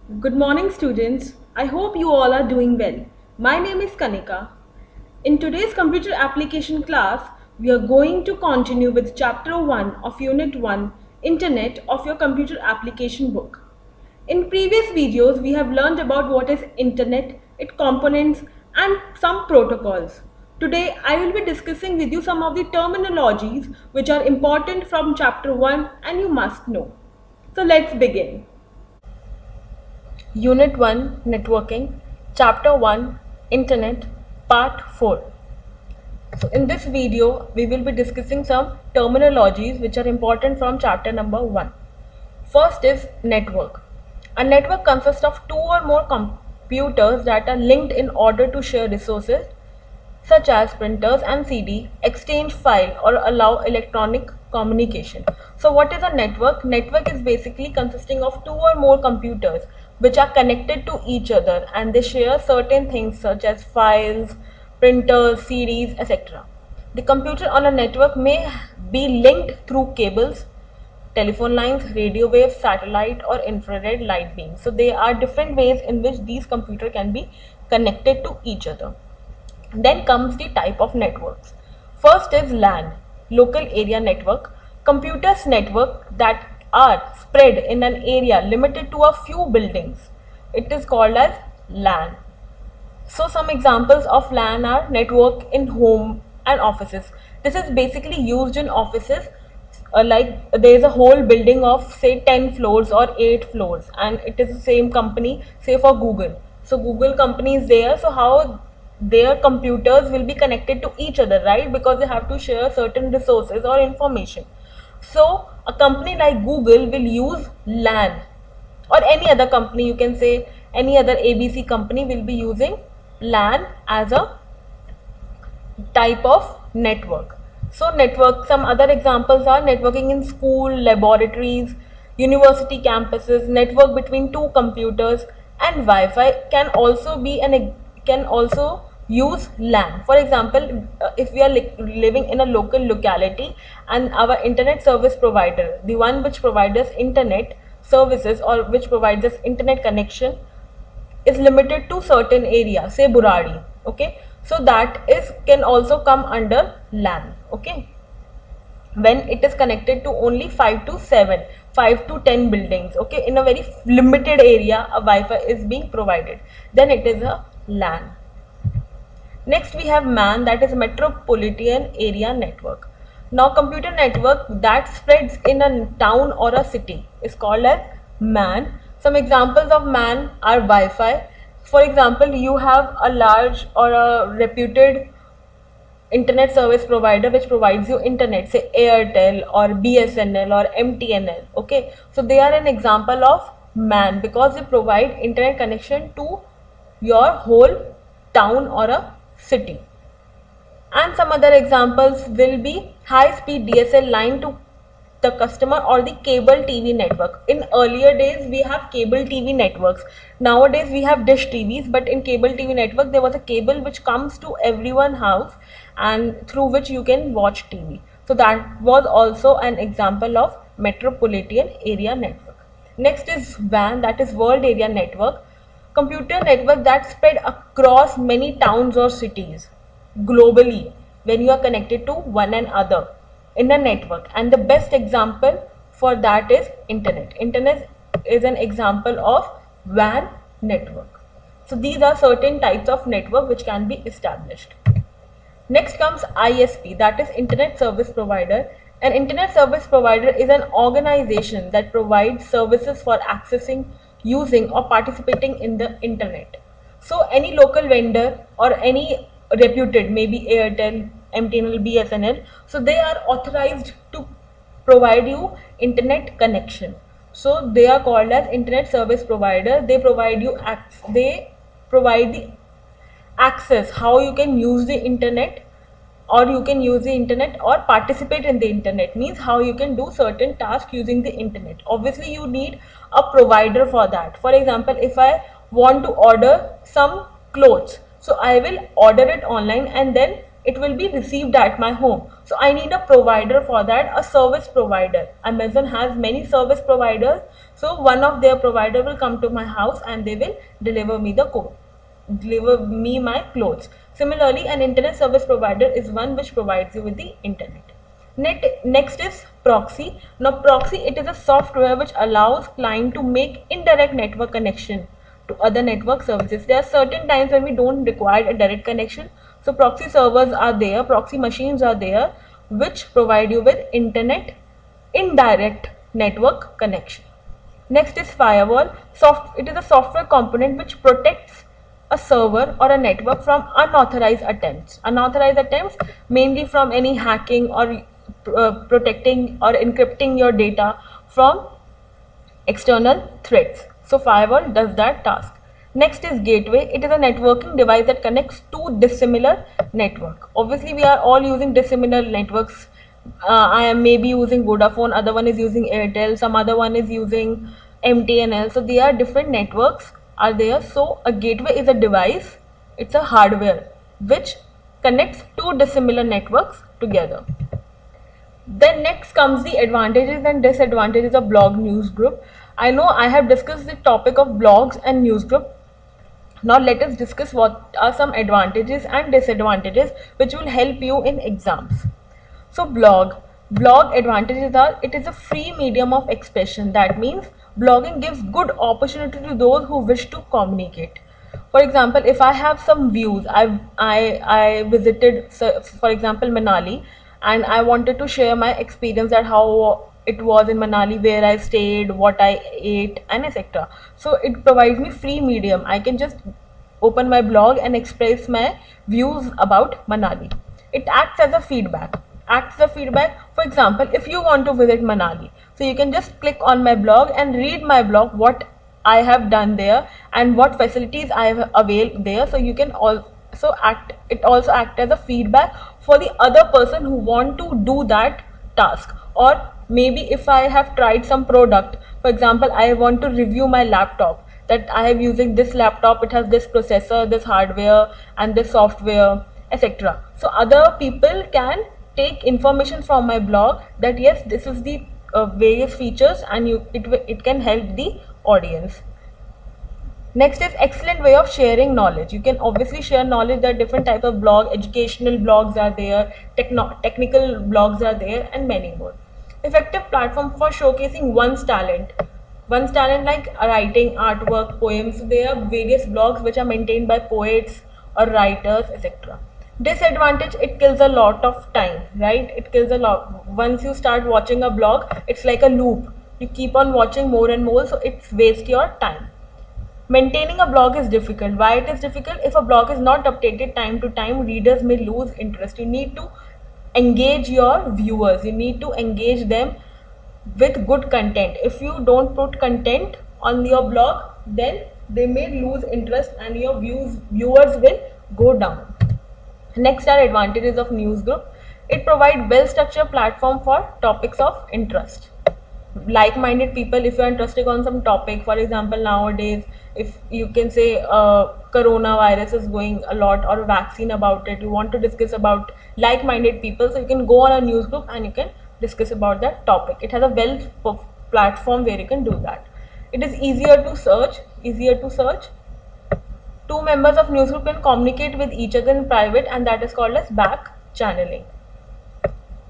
Good morning, students. I hope you all are doing well. My name is Kanika. In today's computer application class, we are going to continue with Chapter 1 of Unit 1 Internet of your computer application book. In previous videos, we have learned about what is Internet, its components, and some protocols. Today, I will be discussing with you some of the terminologies which are important from Chapter 1 and you must know. So let's begin. Unit 1 Networking, Chapter 1 Internet, Part 4. So, in this video, we will be discussing some terminologies which are important from chapter number 1. First is network. A network consists of two or more computers that are linked in order to share resources such as printers and CD, exchange file or allow electronic communication. So what is a network? Network is basically consisting of two or more computers which are connected to each other and they share certain things such as files, printers, CDs, etc. The computer on a network may be linked through cables, telephone lines, radio waves, satellite or infrared light beams. So there are different ways in which these computers can be connected to each other. Then comes the type of networks. First is LAN, local area network. Computers network that are spread in an area limited to a few buildings. It is called as LAN. So some examples of LAN are network in home and offices. This is basically used in offices like there is a whole building of say 10 floors or 8 floors and it is the same company, say for Google. So Google company is there, so how their computers will be connected to each other, right? Because they have to share certain resources or information. So a company like Google will use LAN, or any other company, you can say any other ABC company will be using LAN as a type of network. So network, some other examples are networking in school, laboratories, university campuses, network between two computers, and Wi-Fi can also be can also use LAN. For example, if we are living in a local locality and our internet service provider, the one which provides us internet services or which provides us internet connection, is limited to certain area, say Buradi, okay, so that is can also come under LAN, okay, when it is connected to only 5 to 10 buildings, okay, in a very limited area a Wi-Fi is being provided, then it is a LAN. Next we have MAN, that is Metropolitan Area Network. Now computer network that spreads in a town or a city is called as MAN. Some examples of MAN are Wi-Fi. For example, you have a large or a reputed internet service provider which provides you internet, say Airtel or BSNL or MTNL, okay, so they are an example of MAN because they provide internet connection to your whole town or a city. And some other examples will be high speed DSL line to the customer or the cable TV network. In earlier days we have cable TV networks, nowadays we have dish TVs, but in cable TV network there was a cable which comes to everyone's house and through which you can watch TV. So that was also an example of metropolitan area network. Next is WAN, that is world area network, computer network that spread across many towns or cities globally when you are connected to one another in a network, and the best example for that is internet is an example of WAN network. So these are certain types of network which can be established. Next comes ISP, that is internet service provider. An internet service provider is an organization that provides services for accessing, using or participating in the internet. So any local vendor or any reputed, maybe Airtel, MTNL, BSNL, so they are authorized to provide you internet connection. So they are called as internet service provider. They provide you they provide the access, how you can use the internet, or you can use the internet or participate in the internet, means how you can do certain tasks using the internet. Obviously you need a provider for that. For example, if I want to order some clothes, so I will order it online and then it will be received at my home. So I need a provider for that, a service provider. Amazon has many service providers, so one of their provider will come to my house and they will deliver me my clothes. Similarly, an internet service provider is one which provides you with the internet. Next is proxy. Now proxy, it is a software which allows client to make indirect network connection to other network services. There are certain times when we don't require a direct connection. So proxy servers are there, proxy machines are there, which provide you with internet indirect network connection. Next is firewall. It is a software component which protects a server or a network from unauthorized attempts. Unauthorized attempts mainly from any hacking or protecting or encrypting your data from external threats. So firewall does that task. Next is gateway. It is a networking device that connects two dissimilar network. Obviously, we are all using dissimilar networks. I am maybe using Vodafone, other one is using Airtel, some other one is using MTNL. So they are different networks are there. So a gateway is a device. It's a hardware which connects two dissimilar networks together. Then next comes the advantages and disadvantages of blog news group. I know I have discussed the topic of blogs and news group. Now let us discuss what are some advantages and disadvantages which will help you in exams. So blog advantages are, it is a free medium of expression. That means blogging gives good opportunity to those who wish to communicate. For example, if I have some views, I visited, for example, Manali, and I wanted to share my experience at how it was in Manali, where I stayed, what I ate, and etc. So it provides me free medium. I can just open my blog and express my views about Manali. It acts as a feedback. For example, if you want to visit Manali, so you can just click on my blog and read my blog, what I have done there and what facilities I have availed there. So you can also act as a feedback for the other person who want to do that task. Or maybe if I have tried some product, for example, I want to review my laptop, that I have using this laptop, it has this processor, this hardware and this software, etc. So other people can take information from my blog that yes, this is the various features, and it can help the audience. Next is excellent way of sharing knowledge. You can obviously share knowledge. There are different types of blog, educational blogs are there, technical blogs are there, and many more. Effective platform for showcasing one's talent like writing, artwork, poems. So there are various blogs which are maintained by poets or writers, etc. Disadvantage, it kills a lot of time, right? It kills a lot. Once you start watching a blog, it's like a loop. You keep on watching more and more, so it's waste your time. Maintaining a blog is difficult. Why it is difficult? If a blog is not updated time to time, readers may lose interest. You need to engage your viewers. You need to engage them with good content. If you don't put content on your blog, then they may lose interest and your viewers will go down. Next are advantages of news group. It provides well-structured platform for topics of interest. Like-minded people, if you are interested on some topic, for example, nowadays, if you can say coronavirus is going a lot, or a vaccine about it, you want to discuss about like-minded people, so you can go on a news group and you can discuss about that topic. It has a well platform where you can do that. It is easier to search. Two members of news group can communicate with each other in private, and that is called as back channeling.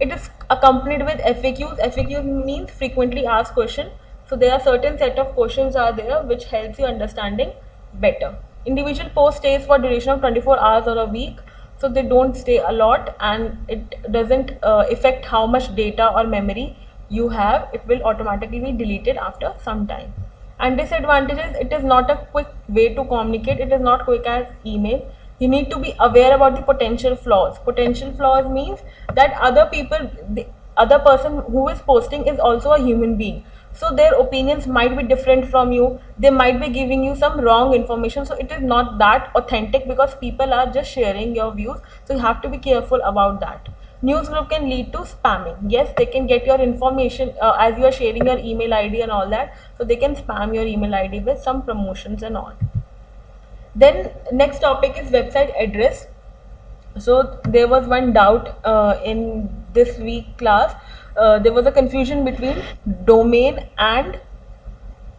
It is accompanied with FAQs. FAQs means frequently asked question. So there are certain set of questions are there which helps you understanding better. Individual post stays for duration of 24 hours or a week. So they don't stay a lot, and it doesn't affect how much data or memory you have. It will automatically be deleted after some time. And disadvantages, it is not a quick way to communicate. It is not quick as email. You need to be aware about the potential flaws. Potential flaws means that the other person who is posting is also a human being. So their opinions might be different from you. They might be giving you some wrong information. So it is not that authentic, because people are just sharing your views. So you have to be careful about that. News group can lead to spamming. Yes, they can get your information as you are sharing your email ID and all that. So they can spam your email ID with some promotions and all. Then next topic is website address. So there was one doubt in this week class. There was a confusion between domain and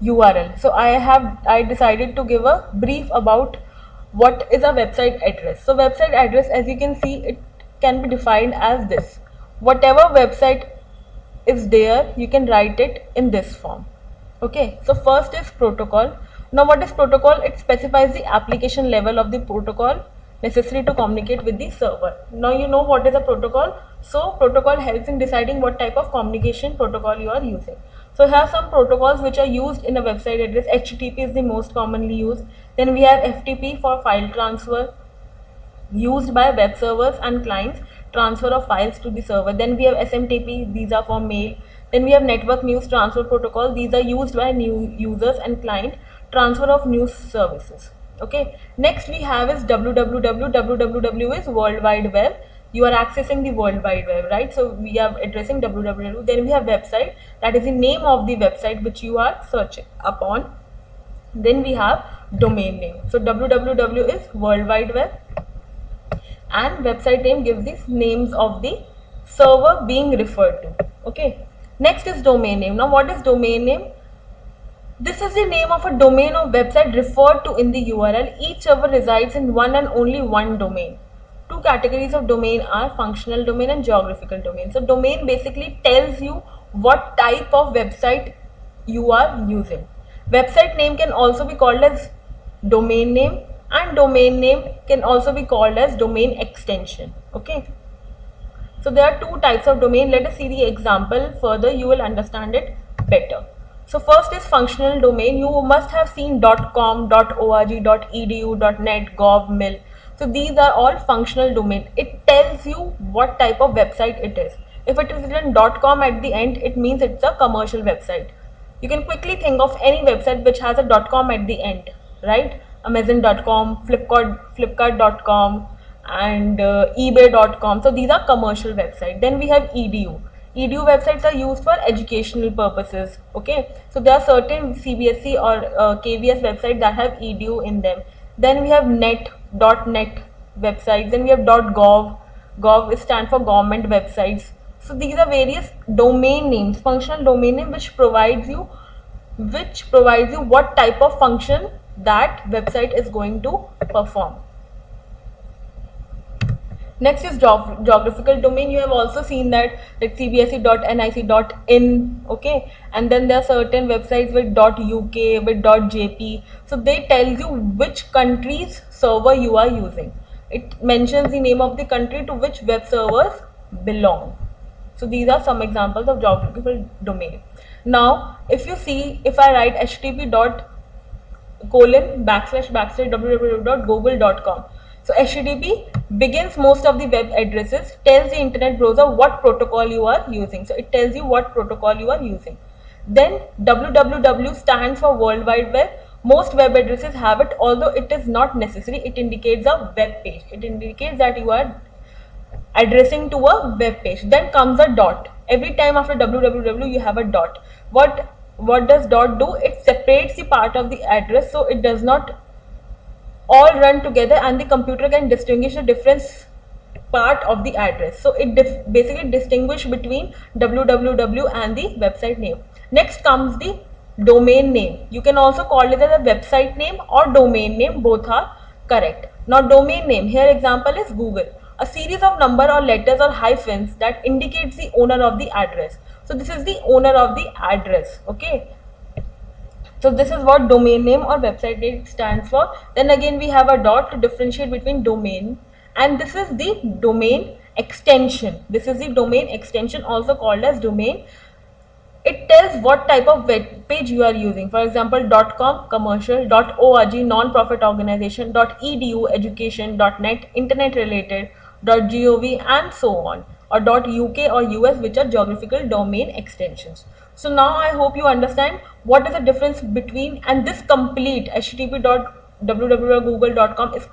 URL. So I decided to give a brief about what is a website address. So website address, as you can see, it can be defined as this. Whatever website is there, you can write it in this form. Okay, so first is protocol. Now what is protocol? It specifies the application level of the protocol necessary to communicate with the server. Now you know what is a protocol. So protocol helps in deciding what type of communication protocol you are using. So here are some protocols which are used in a website address. HTTP is the most commonly used. Then we have FTP for file transfer, used by web servers and clients, transfer of files to the server. Then we have SMTP, these are for mail. Then we have network news transfer protocol, these are used by new users and client, transfer of news services. Okay, next we have is www. Www is World Wide Web. You are accessing the World Wide Web, right? So we are addressing www. Then we have website, that is the name of the website which you are searching upon. Then we have domain name. So www is World Wide Web, and website name gives the names of the server being referred to. Okay, next is domain name. Now what is domain name? This is the name of a domain or website referred to in the URL. Each server resides in one and only one domain. Two categories of domain are functional domain and geographical domain. So domain basically tells you what type of website you are using. Website name can also be called as domain name, and domain name can also be called as domain extension. Okay, so there are two types of domain. Let us see the example further, you will understand it better. So first is functional domain. You must have seen .com, .org, .edu, .net, gov, mil. So these are all functional domain. It tells you what type of website it is. If it is written .com at the end, it means it's a commercial website. You can quickly think of any website which has a .com at the end, right? Amazon.com, Flipkart.com, and eBay.com. So these are commercial websites. Then we have edu. Edu websites are used for educational purposes. Okay, so there are certain CBSE or KVS websites that have edu in them. Then we have net websites. Then we have .gov. Gov stands for government websites. So these are various domain names, functional domain name, which provides you what type of function that website is going to perform. Next is geographical domain. You have also seen that cbse.nic.in. okay, and then there are certain websites with .uk, with .jp. So they tell you which country's server you are using. It mentions the name of the country to which web servers belong. So these are some examples of geographical domain. Now if you see, if I write http://www.google.com. So HTTP begins most of the web addresses, tells the internet browser what protocol you are using. So it tells you what protocol you are using. Then www stands for World Wide Web. Most web addresses have it, although it is not necessary. It indicates a web page. It indicates that you are addressing to a web page. Then comes a dot. Every time after www you have a dot. What does dot do? It separates the part of the address, so it does not all run together and the computer can distinguish the different part of the address. So it basically distinguish between www and the website name. Next comes the domain name. You can also call it as a website name or domain name, both are correct. Now domain name, here example is Google, a series of number or letters or hyphens that indicates the owner of the address. So this is the owner of the address. Okay, so this is what domain name or website name stands for. Then again we have a dot to differentiate between domain, and this is the domain extension. This is the domain extension, also called as domain. It tells what type of web page you are using. For example, .com commercial, .org non-profit organization, .edu education, .net internet related, .gov and so on, or .uk or US, which are geographical domain extensions. So now I hope you understand what is the difference between, and this complete http://www.google.com is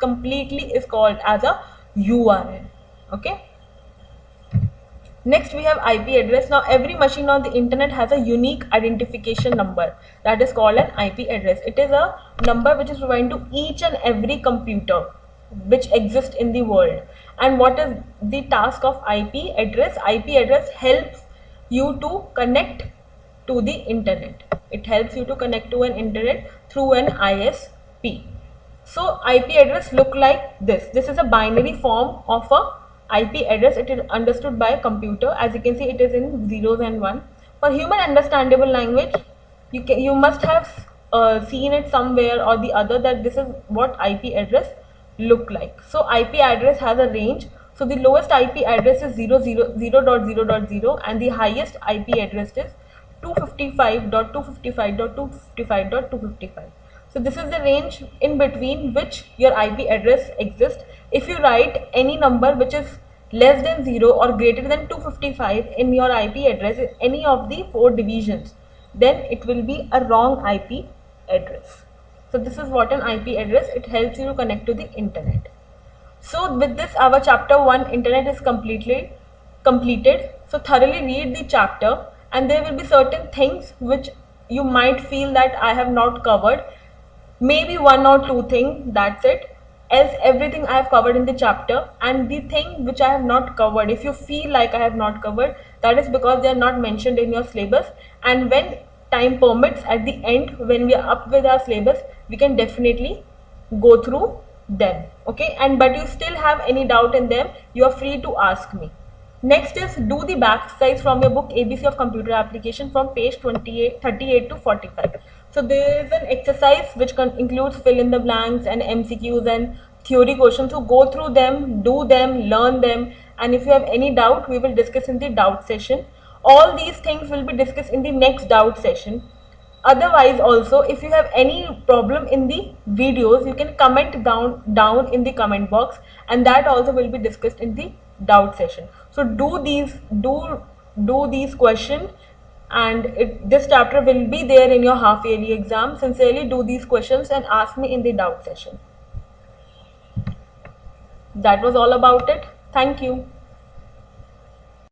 called as a URL. Okay. Next we have IP address. Now every machine on the internet has a unique identification number that is called an IP address. It is a number which is provided to each and every computer which exists in the world, And what is the task of IP address? IP address helps you to connect to the internet. It helps you to connect to an internet through an ISP. So IP address look like this. This is a binary form of a IP address. It is understood by a computer. As you can see, it is in zeros and one. For human understandable language, you must have seen it somewhere or the other that this is what IP address look like. So IP address has a range. So the lowest IP address is 0.0.0.0 and the highest IP address is 255.255.255.255. So this is the range in between which your IP address exists. If you write any number which is less than 0 or greater than 255 in your IP address, any of the 4 divisions, then it will be a wrong IP address. So this is what an IP address. It helps you to connect to the internet. So with this, our chapter 1 internet is completed. So thoroughly read the chapter, and there will be certain things which you might feel that I have not covered. Maybe 1 or 2 things, that's it. Else everything I have covered in the chapter, and the thing which I have not covered, if you feel like I have not covered, that is because they are not mentioned in your syllabus. And when time permits, at the end when we are up with our syllabus, we can definitely go through them. Okay, and but you still have any doubt in them, you are free to ask me. Next is do the back exercise from your book ABC of Computer Application from page 38 to 45. So there is an exercise which includes fill in the blanks and MCQs and theory questions. So go through them, do them, learn them, and if you have any doubt, we will discuss in the doubt session. All these things will be discussed in the next doubt session. Otherwise also, if you have any problem in the videos, you can comment down in the comment box, and that also will be discussed in the doubt session. So do these questions, and this chapter will be there in your half yearly exam. Sincerely do these questions and ask me in the doubt session. That was all about it. Thank you.